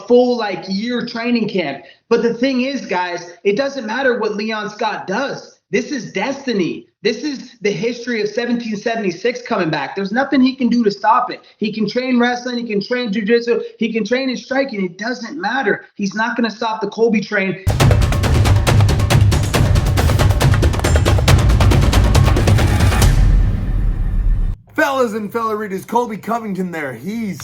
full like year training camp. But the thing is, guys, it doesn't matter what Leon Scott does. This is destiny. This is the history of 1776 coming back. There's nothing he can do to stop it. He can train wrestling. He can train jiu-jitsu. He can train in striking. It doesn't matter. He's not going to stop the Colby train. Fellas and felleritas, Colby Covington there. He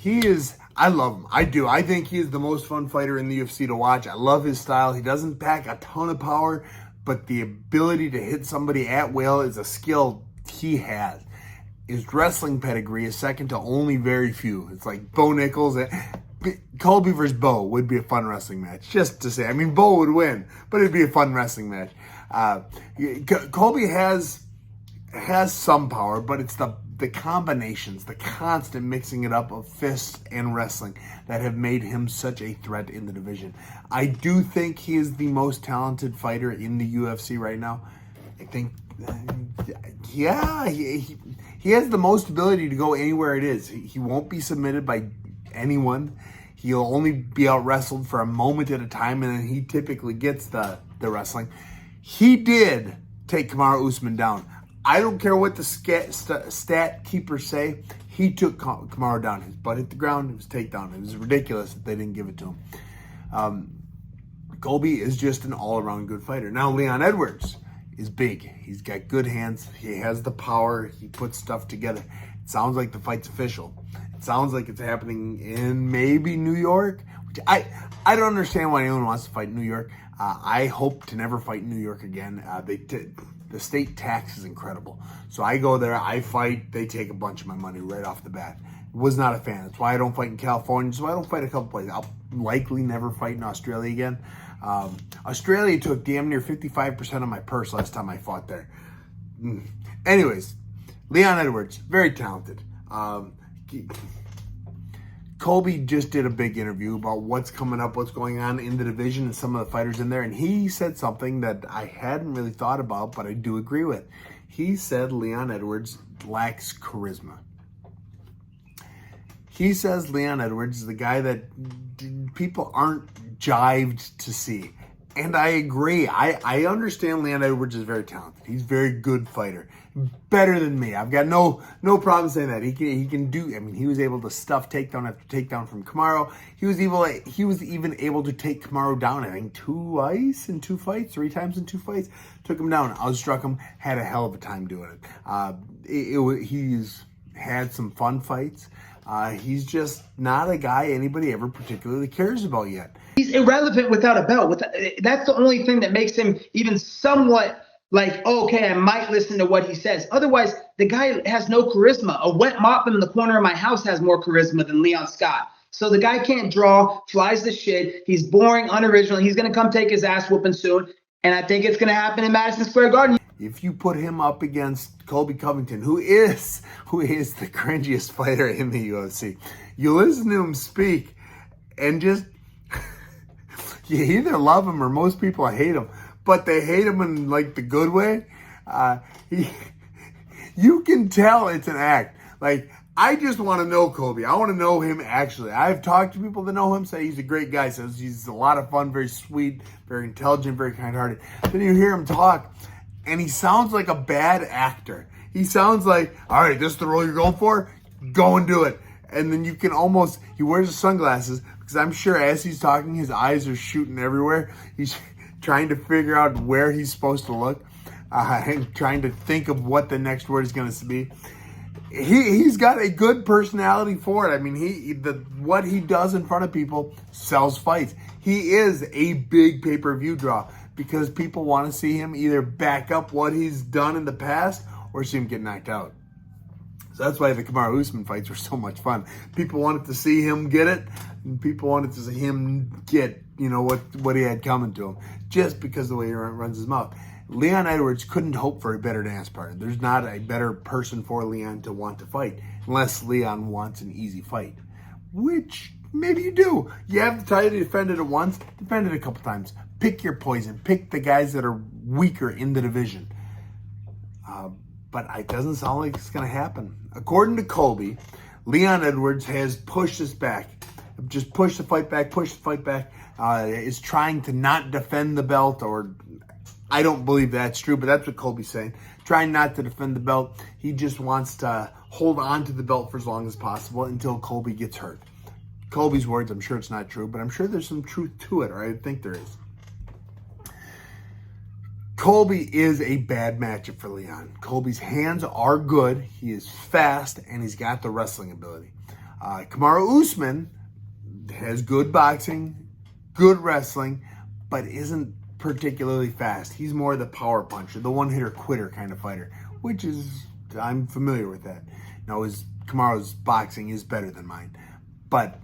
is, I love him. I do. I think he is the most fun fighter in the UFC to watch. I love his style. He doesn't pack a ton of power, but the ability to hit somebody at will is a skill he has. His wrestling pedigree is second to only very few. It's like Bo Nichols. Colby versus Bo would be a fun wrestling match, just to say. I mean, Bo would win, but it'd be a fun wrestling match. Colby has some power, but it's the combinations, the constant mixing it up of fists and wrestling that have made him such a threat in the division. I do think he is the most talented fighter in the UFC right now. I think, yeah, he has the most ability to go anywhere it is. He won't be submitted by anyone. He'll only be out-wrestled for a moment at a time, and then he typically gets the wrestling. He did take Kamaru Usman down. I don't care what the stat keepers say. He took Kamaru down. His butt hit the ground. It was takedown. It was ridiculous that they didn't give it to him. Colby is just an all-around good fighter. Now, Leon Edwards is big. He's got good hands. He has the power. He puts stuff together. It sounds like the fight's official. It sounds like it's happening in maybe New York. Which I don't understand why anyone wants to fight in New York. I hope to never fight in New York again. The state tax is incredible. So I go there, I fight, they take a bunch of my money right off the bat. Was not a fan. That's why I don't fight in California. That's why I don't fight a couple places. I'll likely never fight in Australia again. Australia took damn near 55% of my purse last time I fought there. Anyways, Leon Edwards, very talented. Colby just did a big interview about what's coming up, what's going on in the division and some of the fighters in there. And he said something that I hadn't really thought about, but I do agree with. He said Leon Edwards lacks charisma. He says Leon Edwards is the guy that people aren't jived to see. And I agree. I understand Leon Edwards is very talented. He's a very good fighter. Better than me. I've got no problem saying that. He can do, I mean, he was able to stuff takedown after takedown from Kamaru. He was even able to take Kamaru down, I think, twice in two fights, 3 times in 2 fights. Took him down, outstruck him, had a hell of a time doing it. He's had some fun fights. He's just not a guy anybody ever particularly cares about yet. He's irrelevant without a belt. That's the only thing that makes him even somewhat like, okay, I might listen to what he says. Otherwise, the guy has no charisma. A wet mop in the corner of my house has more charisma than Leon Scott. So the guy can't draw, flies the shit. He's boring, unoriginal. He's going to come take his ass whooping soon. And I think it's going to happen in Madison Square Garden. If you put him up against Colby Covington, who is the cringiest fighter in the UFC, you listen to him speak and just, you either love him or most people hate him, but they hate him in like the good way. You can tell it's an act. Like, I just want to know Colby. I want to know him actually. I've talked to people that know him, say he's a great guy, says he's a lot of fun, very sweet, very intelligent, very kind-hearted. Then you hear him talk, and he sounds like a bad actor. He sounds like, all right, this is the role you're going for? Go and do it. And then you can almost, he wears the sunglasses, because I'm sure as he's talking, his eyes are shooting everywhere. He's trying to figure out where he's supposed to look, and trying to think of what the next word is going to be. He's got a good personality for it. I mean, what he does in front of people sells fights. He is a big pay-per-view draw because people want to see him either back up what he's done in the past or see him get knocked out. So that's why the Kamaru Usman fights were so much fun. People wanted to see him get it, and people wanted to see him get, what he had coming to him, just because of the way he runs his mouth. Leon Edwards couldn't hope for a better dance partner. There's not a better person for Leon to want to fight, unless Leon wants an easy fight, which maybe you do. You have the title, you defend it once, defend it a couple times. Pick your poison. Pick the guys that are weaker in the division. But it doesn't sound like it's going to happen. According to Colby, Leon Edwards has pushed us back. just push the fight back, is trying to not defend the belt, or I don't believe that's true, but that's what Colby's saying. Trying not to defend the belt. He just wants to hold on to the belt for as long as possible until Colby gets hurt. Colby's words, I'm sure it's not true, but I'm sure there's some truth to it, or I think there is. Colby is a bad matchup for Leon. Colby's hands are good. He is fast, and he's got the wrestling ability. Kamaru Usman has good boxing, good wrestling, but isn't particularly fast. He's more the power puncher, the one-hitter quitter kind of fighter, which is, I'm familiar with that. Now, Kamaru's boxing is better than mine, but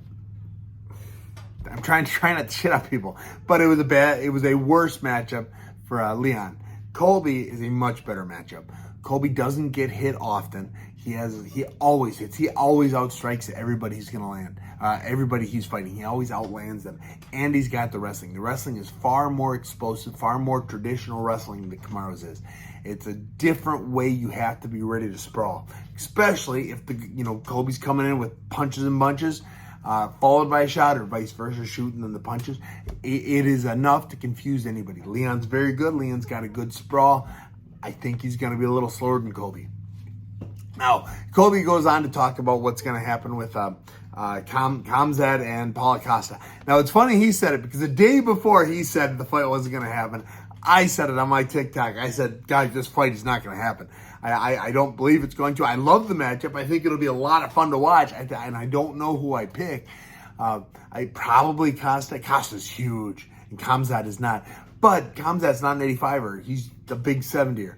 I'm trying not to shit on people. But it was a worse matchup for Leon. Colby is a much better matchup. Colby doesn't get hit often. He always hits. He always outstrikes everybody he's going to land. Everybody he's fighting. He always outlands them. And he's got the wrestling. The wrestling is far more explosive, far more traditional wrestling than Kamaru's is. It's a different way you have to be ready to sprawl. Especially if Colby's coming in with punches and bunches, followed by a shot, or vice versa, shooting and the punches. It is enough to confuse anybody. Leon's very good. Leon's got a good sprawl. I think he's going to be a little slower than Colby. Now, Colby goes on to talk about what's going to happen with Khamzat and Paulo Costa. Now, it's funny he said it, because the day before he said the fight wasn't going to happen, I said it on my TikTok. I said, guys, this fight is not going to happen. I don't believe it's going to. I love the matchup. I think it'll be a lot of fun to watch, and I don't know who I pick. I probably Costa. Costa's huge, and Khamzat is not. But Khamzat's not an 85er. He's a big 70er.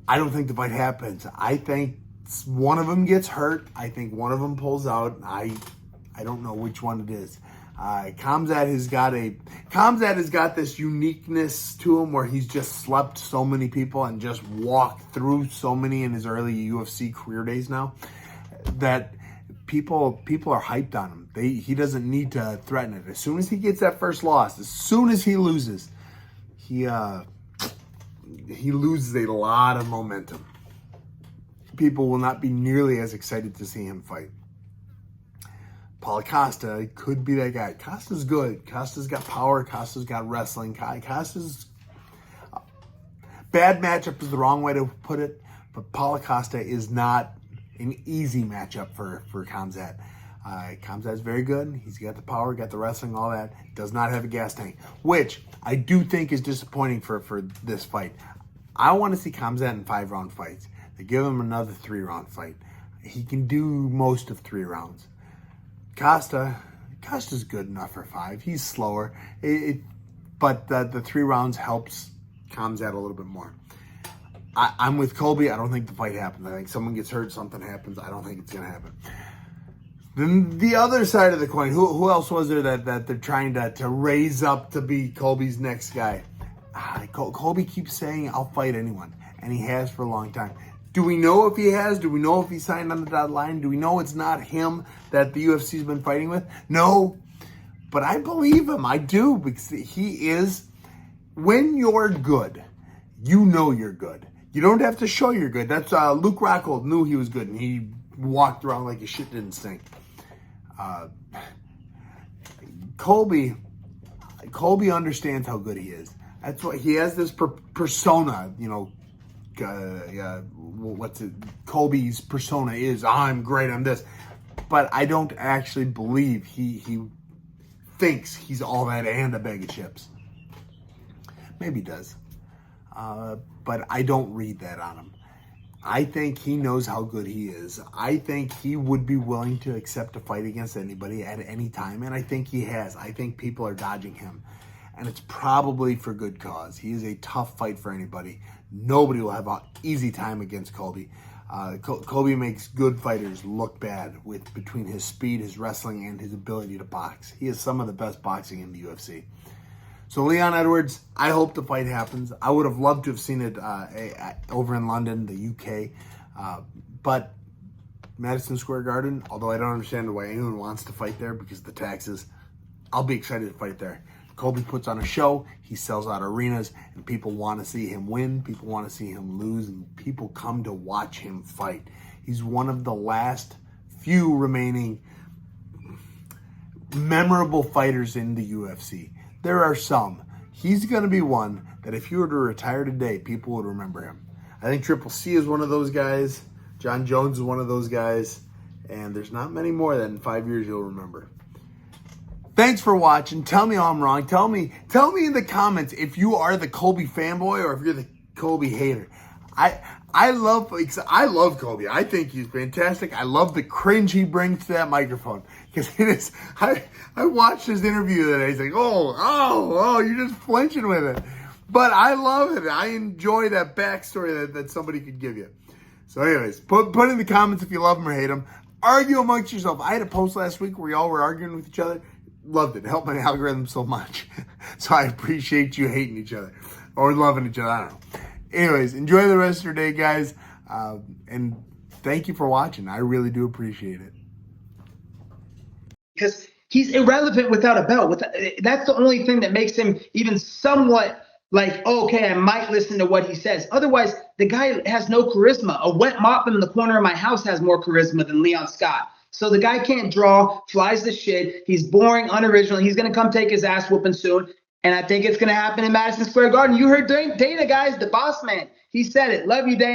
I don't think the fight happens. I think one of them gets hurt. I think one of them pulls out. I don't know which one it is. Khamzat has got this uniqueness to him where he's just slept so many people and just walked through so many in his early UFC career days now that people are hyped on him. He doesn't need to threaten it. As soon as he gets that first loss, as soon as he loses, he loses a lot of momentum. People will not be nearly as excited to see him fight. Paulo Costa could be that guy. Costa's good. Costa's got power. Costa's got wrestling. Costa's bad matchup is the wrong way to put it, but Paulo Costa is not an easy matchup for Khamzat. Khamzat's very good. He's got the power, got the wrestling, all that. Does not have a gas tank, which I do think is disappointing for this fight. I want to see Khamzat in 5-round fights. They give him another 3-round fight. He can do most of 3 rounds. Costa's good enough for 5. He's slower, but the 3 rounds helps Khamzat a little bit more. I'm with Colby. I don't think the fight happens. I think someone gets hurt, something happens. I don't think it's going to happen. Then the other side of the coin, who else was there that they're trying to raise up to be Colby's next guy? Colby keeps saying, I'll fight anyone, and he has for a long time. Do we know if he has? Do we know if he signed on the dotted line? Do we know it's not him that the UFC's been fighting with? No, but I believe him. I do, because he is, when you're good, you know you're good. You don't have to show you're good. That's Luke Rockhold knew he was good, and he walked around like his shit didn't stink. Colby understands how good he is. That's why he has this persona, Colby's persona is, I'm great, I'm this. But I don't actually believe he thinks he's all that and a bag of chips. Maybe he does. But I don't read that on him. I think he knows how good he is. I think he would be willing to accept a fight against anybody at any time, and I think he has. I think people are dodging him, and it's probably for good cause. He is a tough fight for anybody. Nobody will have an easy time against Colby. Colby makes good fighters look bad between his speed, his wrestling, and his ability to box. He has some of the best boxing in the UFC. So Leon Edwards, I hope the fight happens. I would have loved to have seen it over in London, the UK. But Madison Square Garden, although I don't understand why anyone wants to fight there because of the taxes, I'll be excited to fight there. Colby puts on a show, he sells out arenas, and people want to see him win, people want to see him lose, and people come to watch him fight. He's one of the last few remaining memorable fighters in the UFC. There are some. He's going to be one that if you were to retire today, people would remember him. I think Triple C is one of those guys. John Jones is one of those guys. And there's not many more that in 5 years you'll remember. Thanks for watching. Tell me I'm wrong. Tell me in the comments if you are the Colby fanboy or if you're the Colby hater. I love Colby. I think he's fantastic. I love the cringe he brings to that microphone. Because it is, I watched his interview today. He's like, oh, you're just flinching with it. But I love it. I enjoy that backstory that somebody could give you. So anyways, put in the comments if you love him or hate him. Argue amongst yourself. I had a post last week where y'all were arguing with each other. Loved it. It helped my algorithm so much. So I appreciate you hating each other. Or loving each other. I don't know. Anyways, enjoy the rest of your day, guys. And thank you for watching. I really do appreciate it. Because he's irrelevant without a belt. That's the only thing that makes him even somewhat like, okay, I might listen to what he says. Otherwise, the guy has no charisma. A wet mop in the corner of my house has more charisma than Leon Scott. So the guy can't draw, flies the shit. He's boring, unoriginal. He's going to come take his ass whooping soon. And I think it's going to happen in Madison Square Garden. You heard Dana, guys, the boss man. He said it. Love you, Dana.